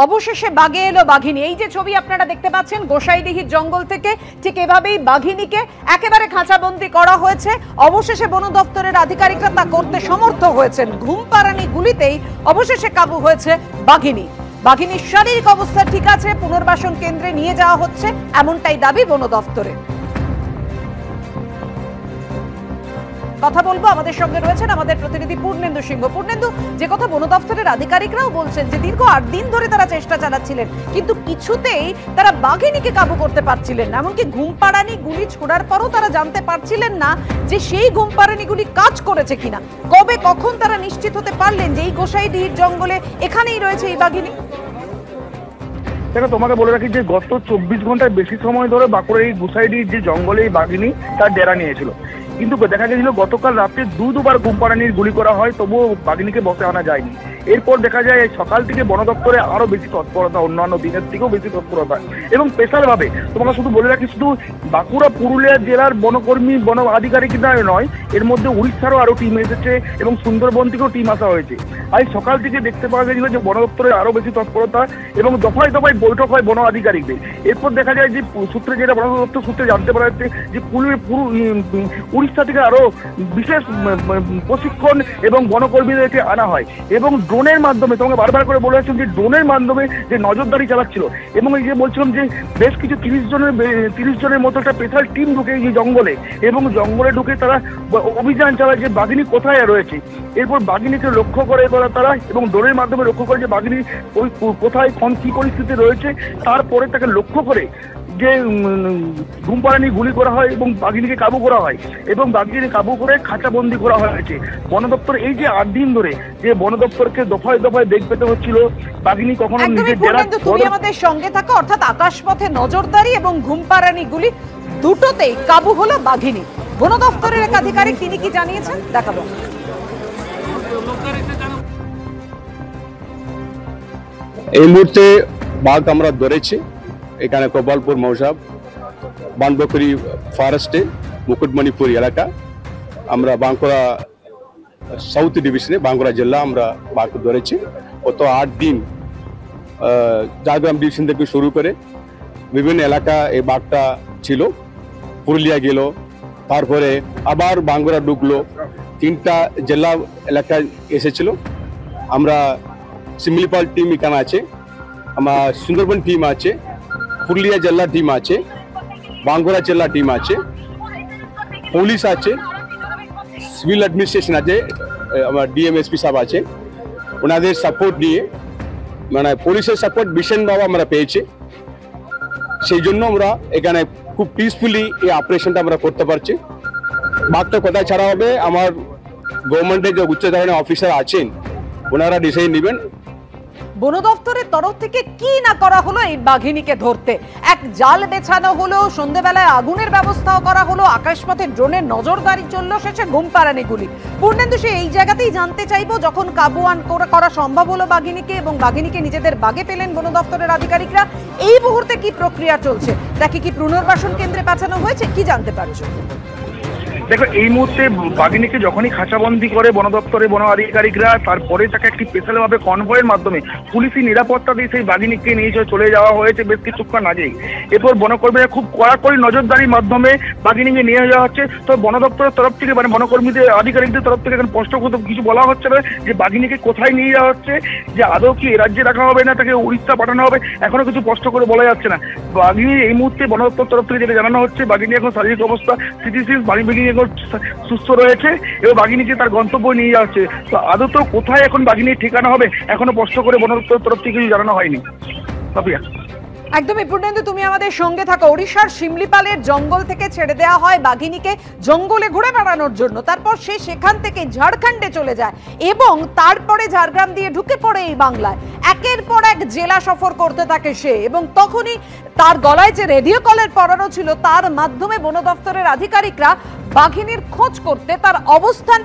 অবশেষে বাগে এলো বাঘিনী। এই যে ছবি আপনারা দেখতে পাচ্ছেন গোসাইডিহির জঙ্গল থেকে, ঠিক এভাবেই বাঘিনীকে একেবারে খাঁচাবন্দি করা হয়েছে। অবশেষে বন দপ্তরের আধিকারিকরা তা করতে সমর্থ হয়েছেন। ঘুমপাড়ানি গুলিতেই অবশেষে কাবু হয়েছে বাঘিনী। বাঘিনীর শারীরিক অবস্থা ঠিক আছে, পুনর্বাসন কেন্দ্রে নিয়ে যাওয়া হচ্ছে, এমনটাই দাবি বন দপ্তরের। কথা বলবো, আমাদের সঙ্গে রয়েছেন আমাদের প্রতিনিধি পূর্ণেন্দু সিংহ। পূর্ণেন্দু, যে কথা বন দপ্তরের আধিকারিকরাও বলছেন যে দীর্ঘ 8 দিন ধরে তারা চেষ্টা চালাচ্ছিলেন, কিন্তু কিছুতেই তারা বাঘিনীকে কাবু করতে পারছিলেন না। এমনকি ঘুমপাড়ানি গুলি ছোড়ার পরও তারা জানতে পারছিলেন না যে সেই ঘুমপাড়ানি গুলি কাজ করেছে কিনা। কবে কখন তারা নিশ্চিত হতে পারলেন যে এই গোসাইডিহির জঙ্গলে এখানেই রয়েছে এই বাঘিনী? দেখো, তোমাকে বলে রাখি যে গত 24 ঘন্টার বেশি সময় ধরে বাঁকুড়ার এই গোসাইডিহির যে জঙ্গলে এই বাঘিনী তার ডেরা নিয়েছিল, কিন্তু দেখা গেছিল গতকাল রাতে দুবার ঘুমপাড়ানির গুলি করা হয়, তবুও বাঘিনীকে বসে আনা যায়নি। এরপর দেখা যায় সকাল থেকে বন দপ্তরে আরো বেশি তৎপরতা, অন্যান্য দিনের থেকেও বেশি তৎপরতা, এবং স্পেশাল ভাবে তোমাকে শুধু বলে রাখি, শুধু বাঁকুড়া পুরুলিয়া জেলার বনকর্মী বন আধিকারিকরা নয়, এর মধ্যে উড়িষ্যারও আরো টিম এসেছে এবং সুন্দরবন থেকেও টিম আসা হয়েছে। আজ সকাল থেকে দেখতে পাওয়া গেছিল যে বন দপ্তরের আরো বেশি তৎপরতা এবং দফায় দফায় বৈঠক হয় বন আধিকারিকদের। এরপর দেখা যায় যে সূত্রে, যেটা বন দপ্তর সূত্রে জানতে পারা যাচ্ছে, যে উড়িষ্যা থেকে আরো বিশেষ প্রশিক্ষণ এবং বনকর্মীদেরকে আনা হয়, এবং ড্রোনের মাধ্যমে, তোমাকে বারবার করে বলে যাচ্ছেন যে ড্রোনের মাধ্যমে যে নজরদারি চালাচ্ছিল। এবং এই যে বলছিলাম যে বেশ কিছু 30 জনের মতো একটা স্পেশাল টিম ঢুকে এই জঙ্গলে, এবং জঙ্গলে ঢুকে তারা অভিযান চালায় যে বাঘিনী কোথায় রয়েছে। এরপর বাঘিনীকে লক্ষ্য করে তারা, এবং ড্রোনের মাধ্যমে লক্ষ্য করে যে বাঘিনী ওই কোথায় কি পরিস্থিতি রয়েছে। তারপরে তাকে লক্ষ্য করে যে ঘুমপাড়ানি গুলি করা হয় এবং বাঘিনীকে কাবু করা হয়, এবং বাঘিনী কাবু করে খাঁচাবন্দি করা হয়েছে। বন দপ্তর এই যে 8 দিন ধরে যে বন দপ্তরকে দফায় দফায় বেগ পেতে হচ্ছিল, বাঘিনী কখনো নিজের ডেরা। তুমি আমাদের সঙ্গে থাকো, অর্থাৎ আকাশপথে নজরদারি এবং ঘুমপাড়ানি গুলি দুটোতেই কাবু হলো বাঘিনী। বন দপ্তরের এক আধিকারিক তিনি কি জানিয়েছেন দেখাবো। এই মুহূর্তে বাঘ আমরা ধরেছি এখানে গোপালপুর মৌসা বানবকরি ফরেস্টে মুকুটমণিপুর এলাকা। আমরা বাঁকুড়া সাউথ ডিভিশনে বাঁকুড়া জেলা আমরা বাঘ ধরেছি। গত 8 দিন ঝাড়গ্রাম ডিভিশন থেকে শুরু করে বিভিন্ন এলাকা এই বাঘটা ছিল। পুরুলিয়া গেল, তারপরে আবার বাঁকুড়া ঢুকলো, 3টা জেলা এলাকায় এসেছিল। আমরা শিমলিপাল টিম এখানে আছে, আমার সুন্দরবন টিম আছে, পুরুলিয়া জেলা টিম আছে, বাঁকুড়া জেলা টিম আছে, পুলিশ আছে, সিভিল অ্যাডমিনিস্ট্রেশন আছে, আমার ডিএমএসপি সাহেব আছে। ওনাদের সাপোর্ট নিয়ে, মানে পুলিশের সাপোর্ট ভীষণভাবে আমরা পেয়েছি। সেই জন্য আমরা এখানে খুব পিসফুলি এই অপারেশনটা আমরা করতে পারছি। বাঘটা কোথায় ছাড়া হবে, আমার গভর্নমেন্টের যে উচ্চ ধরনের অফিসার আছেন ওনারা ডিসাইড নেবেন। বন দপ্তরের তরফ থেকে কি না করা হলো এই বাঘিনীকে ধরতে। এক জাল বেছানো হলো, সন্ধ্যেবেলায় আগুনের ব্যবস্থাও করা হলো, আকাশপথে ড্রোনের নজরদারি চললো, শেষে ঘুমপাড়ানি গুলি। পূর্ণেন্দু, সে এই জায়গাতেই জানতে চাইবো, যখন কাবু করা সম্ভব হলো বাঘিনীকে এবং বাঘিনীকে নিজেদের বাগে পেলেন বন দপ্তরের আধিকারিকরা, এই মুহূর্তে কি প্রক্রিয়া চলছে? তাকে কি পুনর্বাসন কেন্দ্রে পাঠানো হয়েছে, কি জানতে পারছো? দেখো, এই মুহূর্তে বাঘিনীকে যখনই খাঁচাবন্দি করে বন দপ্তরের বন আধিকারিকরা, তারপরে তাকে একটি স্পেশালভাবে কনভয়ের মাধ্যমে পুলিশি নিরাপত্তা দিয়ে সেই বাঘিনীকে নিয়ে চলে যাওয়া হয়েছে বেশ কিছুক্ষণ আগেই। এরপর বনকর্মীরা খুব কড়াকড়ি নজরদারির মাধ্যমে বাঘিনীকে নিয়ে যাওয়া হচ্ছে। তো বন দপ্তরের তরফ থেকে, মানে বনকর্মীদের আধিকারিকদের তরফ থেকে এখন স্পষ্ট কিছু বলা হচ্ছে না যে বাঘিনীকে কোথায় নিয়ে যাওয়া হচ্ছে, যে আদৌ কি এ রাজ্যে রাখা হবে না তাকে উড়িষ্যা পাঠানো হবে, এখনো কিছু স্পষ্ট করে বলা যাচ্ছে না। বাঘিনী এই মুহূর্তে বন দপ্তর তরফ থেকে যেটা জানানো হচ্ছে, বাঘিনী এখন শারীরিক অবস্থা স্থিতিশীল, বাঘিনী সুস্থ রয়েছে এবং বাঘিনীকে তার গন্তব্য নিয়ে যাচ্ছে। তো আদৌ কোথায় এখন বাঘিনীর ঠিকানা হবে এখনো স্পষ্ট করে বন দপ্তরের তরফ থেকে কিছু জানানো হয়নি। একদমই পূর্ণেন্দু, তুমি আমাদের সঙ্গে থাকো। ওড়িশার শিমলিপালের জঙ্গল থেকে ছেড়ে দেওয়া হয় বাঘিনীকে জঙ্গলে ঘুরে বেড়ানোর জন্য, তারপর সে সেখান থেকে ঝাড়খণ্ডে চলে যায় এবং তারপরে ঝাড়গ্রাম দিয়ে ঢুকে পড়ে এই বাংলায়। একের পর এক জেলা সফর করতে থাকে সে, এবং তখনই তার গলায় যে রেডিও কলার পরানো ছিল তার মাধ্যমে বন দপ্তরের আধিকারিকরা বাঘিনীর খোঁজ করতে, তার অবস্থান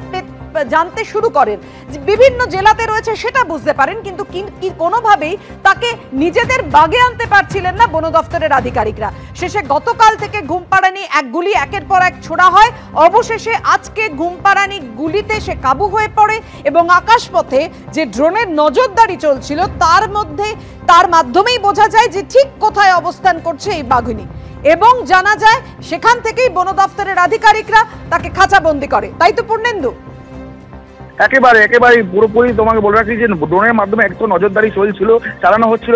জানতে শুরু করেন, যে বিভিন্ন জেলাতে রয়েছে সেটা বুঝতে পারেন, কিন্তু কি কোনোভাবেই তাকে নিজেদের বাগে আনতে পারছিলেন না বন দপ্তরের আধিকারিকরা। শেষে গতকাল থেকে ঘুমপাড়ানি এক গুলি একের পর এক ছোড়া হয়। অবশেষে আজকে ঘুমপাড়ানি গুলিতে সে কাবু হয়ে পড়ে এবং আকাশপথে যে ড্রোনের নজরদারি চলছিল তার মাধ্যমেই বোঝা যায় যে ঠিক কোথায় অবস্থান করছে এই বাঘিনী, এবং জানা যায় সেখান থেকেই বন দপ্তরের আধিকারিকরা তাকে খাঁচাবন্দি করে। তাই তো পূর্ণেন্দু? একেবারে পুরোপুরি তোমাকে বলে রাখি যে ড্রোনের মাধ্যমে একটু নজরদারি চলছিল, চালানো হচ্ছিল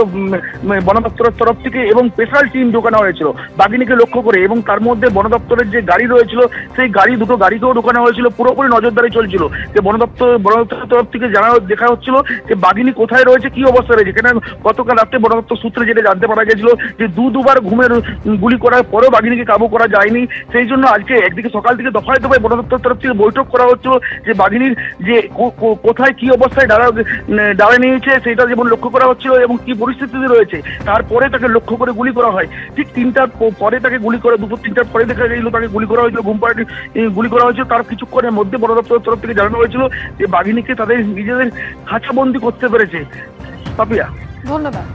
বন দপ্তরের তরফ থেকে, এবং স্পেশাল টিম ঢোকানো হয়েছিল বাঘিনীকে লক্ষ্য করে, এবং তার মধ্যে বন দপ্তরের যে গাড়ি রয়েছিল সেই দুটো গাড়িকেও ঢোকানো হয়েছিল। পুরোপুরি নজরদারি চলছিল যে বন দপ্তরের তরফ থেকে দেখা হচ্ছিল যে বাঘিনী কোথায় রয়েছে, কি অবস্থায় রয়েছে। কেন গতকাল রাত্রে বন দপ্তর সূত্রে যেটা জানতে পারা গেছিল যে দুবার ঘুমের গুলি করার পরেও বাঘিনীকে কাবু করা যায়নি। সেই জন্য আজকে একদিকে সকাল থেকে দফায় দফায় বন দপ্তরের তরফ থেকে বৈঠক করা হচ্ছিল যে বাঘিনীর যে কোথায় কি অবস্থায় ডালা নিয়েছে সেটা যেমন লক্ষ্য করা হচ্ছিল এবং কি পরিস্থিতিতে রয়েছে। তারপরে তাকে লক্ষ্য করে গুলি করা হয়। ঠিক 3টার পরে তাকে গুলি করা, দুপুর 3টার পরে দেখা গেল তাকে গুলি করা হয়েছিল, ঘুমপাড়ানি গুলি করা হয়েছিল। তার কিছুক্ষণের মধ্যে বন দপ্তরের তরফ থেকে জানানো হয়েছিল যে বাঘিনীকে তাদের নিজেদের খাঁচাবন্দি করতে পেরেছে। পাপিয়া, ধন্যবাদ।